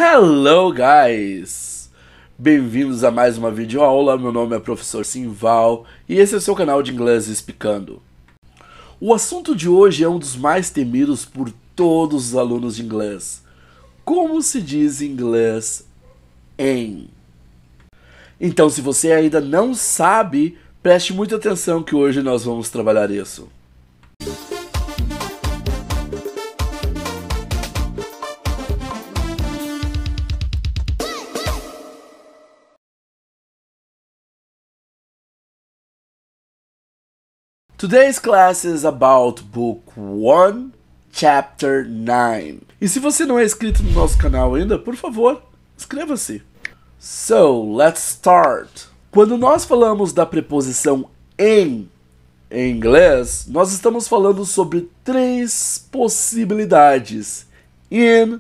Hello guys! Bem-vindos a mais uma videoaula, meu nome é Professor Simval e esse é o seu canal de inglês Explicando. O assunto de hoje é um dos mais temidos por todos os alunos de inglês. Como se diz em inglês em? Então, se você ainda não sabe, preste muita atenção que hoje nós vamos trabalhar isso. Today's class is about Book 1, Chapter 9. E se você não é inscrito no nosso canal ainda, por favor, inscreva-se. So, let's start. Quando nós falamos da preposição em inglês, nós estamos falando sobre três possibilidades: in,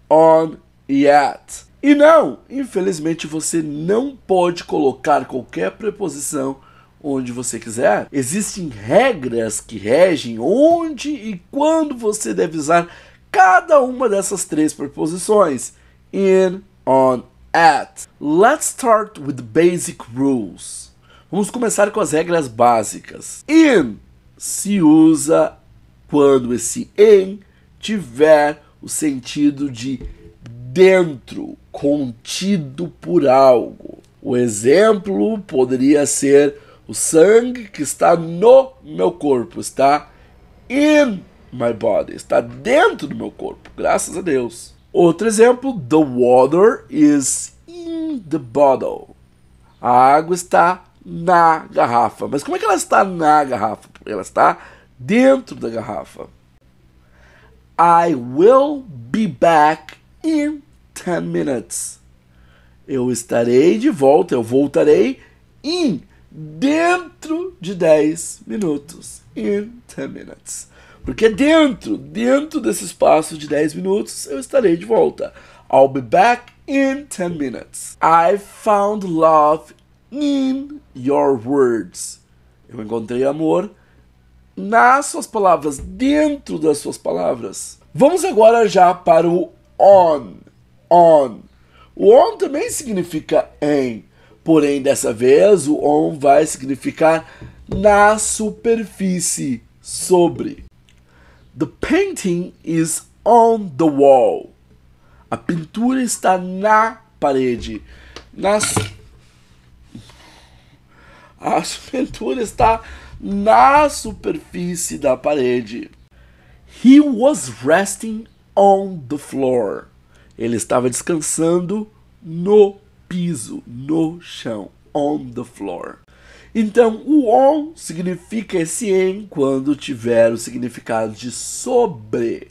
on e at. E não, infelizmente você não pode colocar qualquer preposição onde você quiser. Existem regras que regem onde e quando você deve usar cada uma dessas três preposições: in, on, at. Let's start with the basic rules. Vamos começar com as regras básicas. In se usa quando esse em tiver o sentido de dentro, contido por algo. O exemplo poderia ser: o sangue que está no meu corpo, está in my body, está dentro do meu corpo, graças a Deus. Outro exemplo: the water is in the bottle. A água está na garrafa. Mas como é que ela está na garrafa? Ela está dentro da garrafa. I will be back in 10 minutes. Eu estarei de volta, eu voltarei dentro de 10 minutos. In 10 minutes. Porque dentro desse espaço de 10 minutos, eu estarei de volta. I'll be back in 10 minutes. I found love in your words. Eu encontrei amor nas suas palavras, dentro das suas palavras. Vamos agora já para o on. On. O on também significa em. Porém, dessa vez, o on vai significar na superfície, sobre. The painting is on the wall. A pintura está na parede. A pintura está na superfície da parede. He was resting on the floor. Ele estava descansando no piso, no chão, on the floor. Então, o on significa esse em quando tiver o significado de sobre,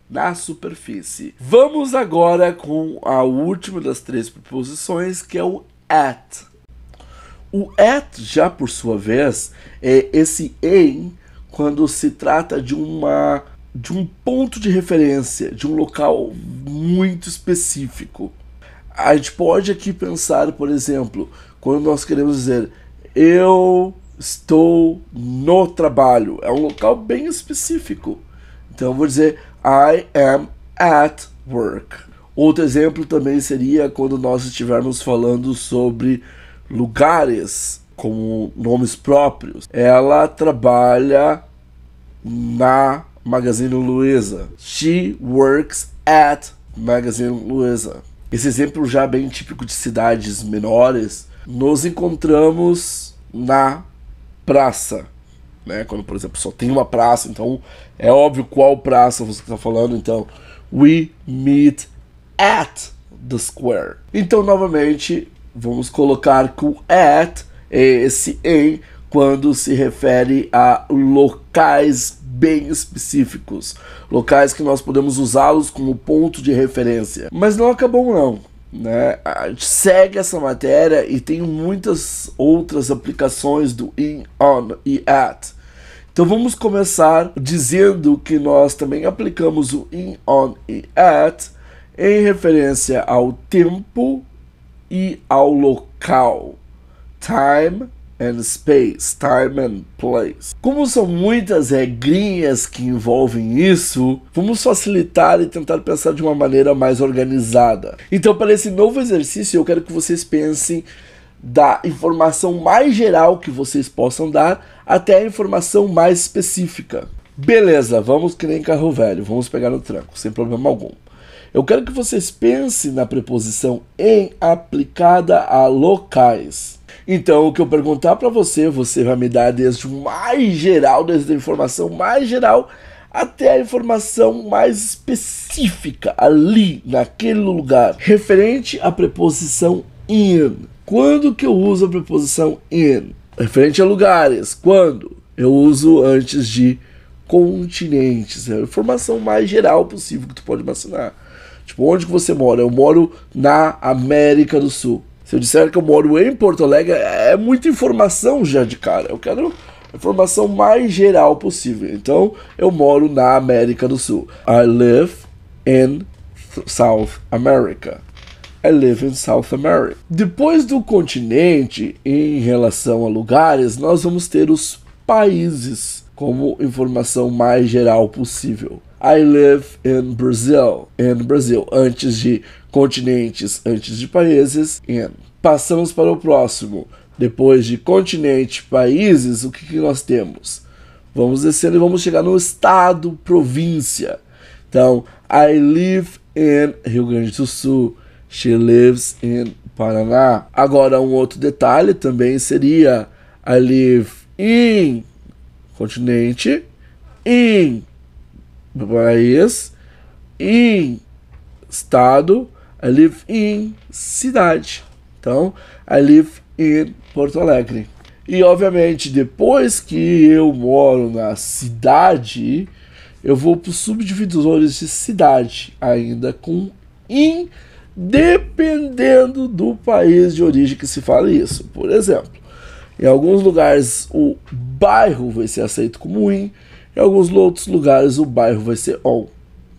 na superfície. Vamos agora com a última das três preposições, que é o at. O at, já por sua vez, é esse em quando se trata de um ponto de referência, de um local muito específico. A gente pode aqui pensar, por exemplo, quando nós queremos dizer eu estou no trabalho. É um local bem específico. Então eu vou dizer I am at work. Outro exemplo também seria quando nós estivermos falando sobre lugares como nomes próprios. Ela trabalha na Magazine Luiza. She works at Magazine Luiza. Esse exemplo já bem típico de cidades menores. Nos encontramos na praça, né? Quando, por exemplo, só tem uma praça, então é óbvio qual praça você está falando. Então, we meet at the square. Então, novamente, vamos colocar que o at é esse em quando se refere a locais bem específicos, locais que nós podemos usá-los como ponto de referência. Mas não acabou não, né? A gente segue essa matéria e tem muitas outras aplicações do in, on e at. Então vamos começar dizendo que nós também aplicamos o in, on e at em referência ao tempo e ao local. Time and space, time and place. Como são muitas regrinhas que envolvem isso, vamos facilitar e tentar pensar de uma maneira mais organizada. Então, para esse novo exercício, eu quero que vocês pensem da informação mais geral que vocês possam dar até a informação mais específica. Beleza, vamos que nem carro velho, vamos pegar no tranco, sem problema algum. Eu quero que vocês pensem na preposição em aplicada a locais. Então, o que eu perguntar para você, você vai me dar desde o mais geral, desde a informação mais geral até a informação mais específica ali, naquele lugar, referente à preposição in. Quando que eu uso a preposição in? Referente a lugares. Quando? Eu uso antes de continentes. É a informação mais geral possível que tu pode imaginar. Tipo, onde que você mora? Eu moro na América do Sul. Se eu disser que eu moro em Porto Alegre, é muita informação já de cara. Eu quero a informação mais geral possível. Então, eu moro na América do Sul. I live in South America. I live in South America. Depois do continente, em relação a lugares, nós vamos ter os países como informação mais geral possível. I live in Brazil. In Brazil. Antes de continentes, antes de países, in. Passamos para o próximo. Depois de continente, países, o que nós temos? Vamos descendo e vamos chegar no estado, província. Então, I live in Rio Grande do Sul. She lives in Paraná. Agora, um outro detalhe também seria I live in continente, in país, in estado, I live in cidade. Então, I live in Porto Alegre. E, obviamente, depois que eu moro na cidade, eu vou para os subdivisores de cidade, ainda com in, dependendo do país de origem que se fala isso. Por exemplo, em alguns lugares o bairro vai ser aceito como in, em alguns outros lugares o bairro vai ser on,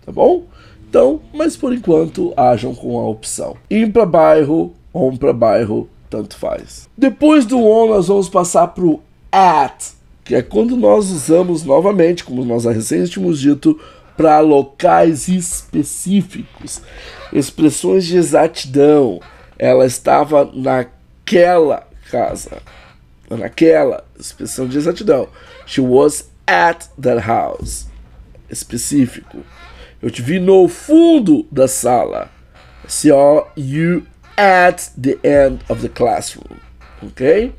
tá bom? Então, mas por enquanto ajam com a opção in para bairro, on para bairro, tanto faz. Depois do on nós vamos passar para o at, que é quando nós usamos novamente, como nós recém tínhamos dito, para locais específicos, expressões de exatidão. Ela estava naquela casa, naquela expressão de exatidão. She was at that house. Específico. Eu te vi no fundo da sala. Saw you at the end of the classroom. Ok?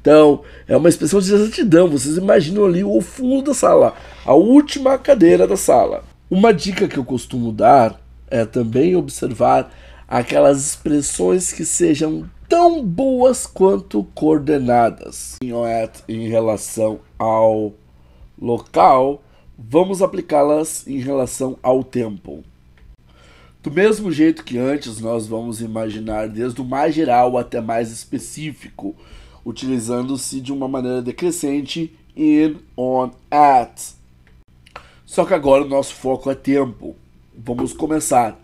Então, é uma expressão de exatidão. Vocês imaginam ali o fundo da sala, a última cadeira da sala. Uma dica que eu costumo dar é também observar aquelas expressões que sejam tão boas quanto coordenadas. Em relação ao local, vamos aplicá-las em relação ao tempo. Do mesmo jeito que antes, nós vamos imaginar desde o mais geral até mais específico, utilizando-se de uma maneira decrescente in, on, at. Só que agora o nosso foco é tempo. Vamos começar.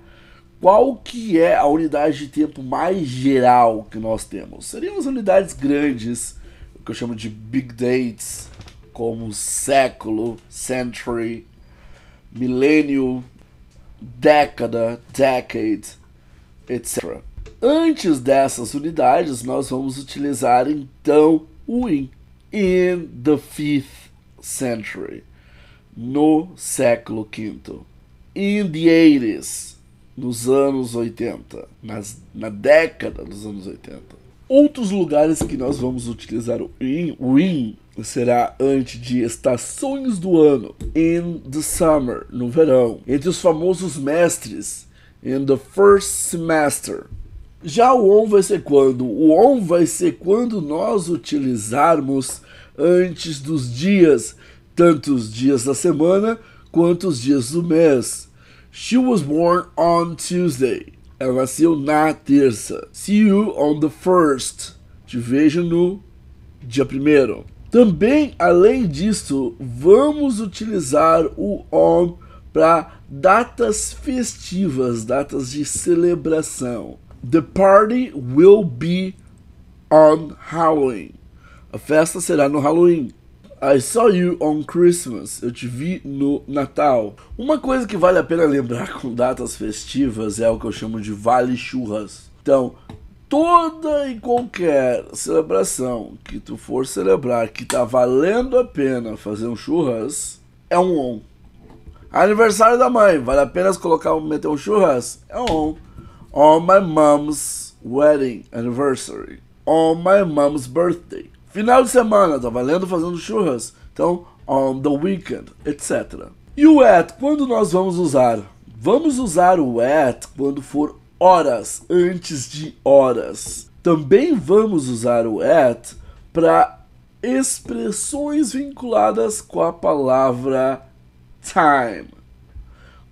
Qual que é a unidade de tempo mais geral que nós temos? Seriam as unidades grandes, o que eu chamo de big dates, como século, century, milênio, década, decade, etc. Antes dessas unidades, nós vamos utilizar então o in. In the 5th century. No século V. In the 80s. Nos anos 80. Na década dos anos 80. Outros lugares que nós vamos utilizar o in será antes de estações do ano. In the summer. No verão. Entre os famosos mestres. In the first semester. Já o on vai ser quando? O on vai ser quando nós utilizarmos antes dos dias, tanto os dias da semana quanto os dias do mês. She was born on Tuesday. Ela nasceu na terça. See you on the 1st. Te vejo no dia 1º. Também, além disso, vamos utilizar o on para datas festivas, datas de celebração. The party will be on Halloween. A festa será no Halloween. I saw you on Christmas. Eu te vi no Natal. Uma coisa que vale a pena lembrar com datas festivas é o que eu chamo de vale churras. Então, toda e qualquer celebração que tu for celebrar que tá valendo a pena fazer um churras, é um on. Aniversário da mãe, vale a pena meter um churras? É um on. On my mom's wedding anniversary. On my mom's birthday. Final de semana, tá valendo fazendo churras? Então, on the weekend, etc. E o at, quando nós vamos usar? Vamos usar o at quando for horas, antes de horas. Também vamos usar o at para expressões vinculadas com a palavra time.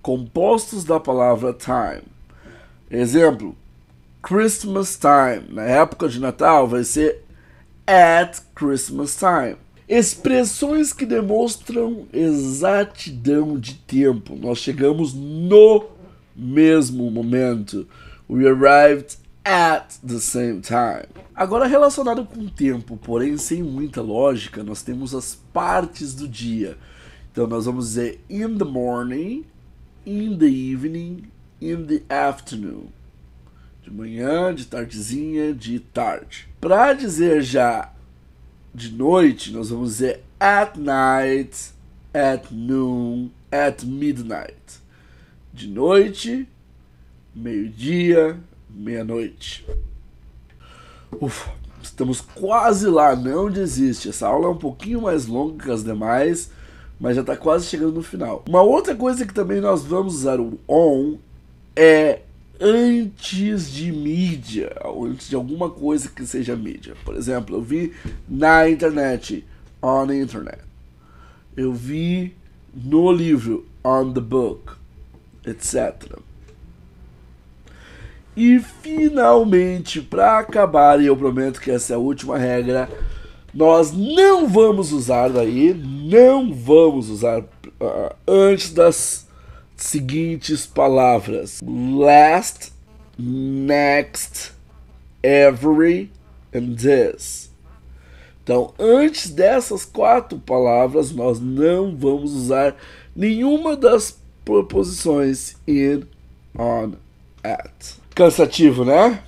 Compostos da palavra time. Exemplo, Christmas time. Na época de Natal vai ser at Christmas time. Expressões que demonstram exatidão de tempo. Nós chegamos no mesmo momento. We arrived at the same time. Agora, relacionado com tempo, porém sem muita lógica, nós temos as partes do dia. Então nós vamos dizer in the morning, in the evening, in the afternoon. De manhã, de tardezinha, de tarde. Para dizer já de noite, nós vamos dizer at night, at noon, at midnight. De noite, meio-dia, meia-noite. Ufa, estamos quase lá, não desiste. Essa aula é um pouquinho mais longa que as demais, mas já está quase chegando no final. Uma outra coisa que também nós vamos usar o on é antes de mídia, antes de alguma coisa que seja mídia. Por exemplo, eu vi na internet, on the internet. Eu vi no livro, on the book, etc. E finalmente, para acabar, e eu prometo que essa é a última regra, nós não vamos usar antes das seguintes palavras: last, next, every and this. Então, antes dessas 4 palavras, nós não vamos usar nenhuma das preposições in, on, at. Cansativo, né?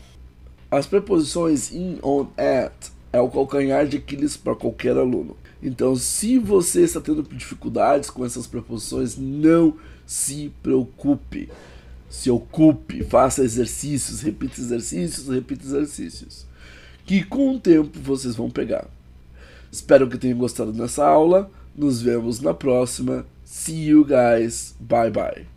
As preposições in, on, at é o calcanhar de Aquiles para qualquer aluno. Então, se você está tendo dificuldades com essas preposições, não se preocupe. Se ocupe, faça exercícios, repita exercícios. Que com o tempo vocês vão pegar. Espero que tenham gostado dessa aula. Nos vemos na próxima. See you guys. Bye bye.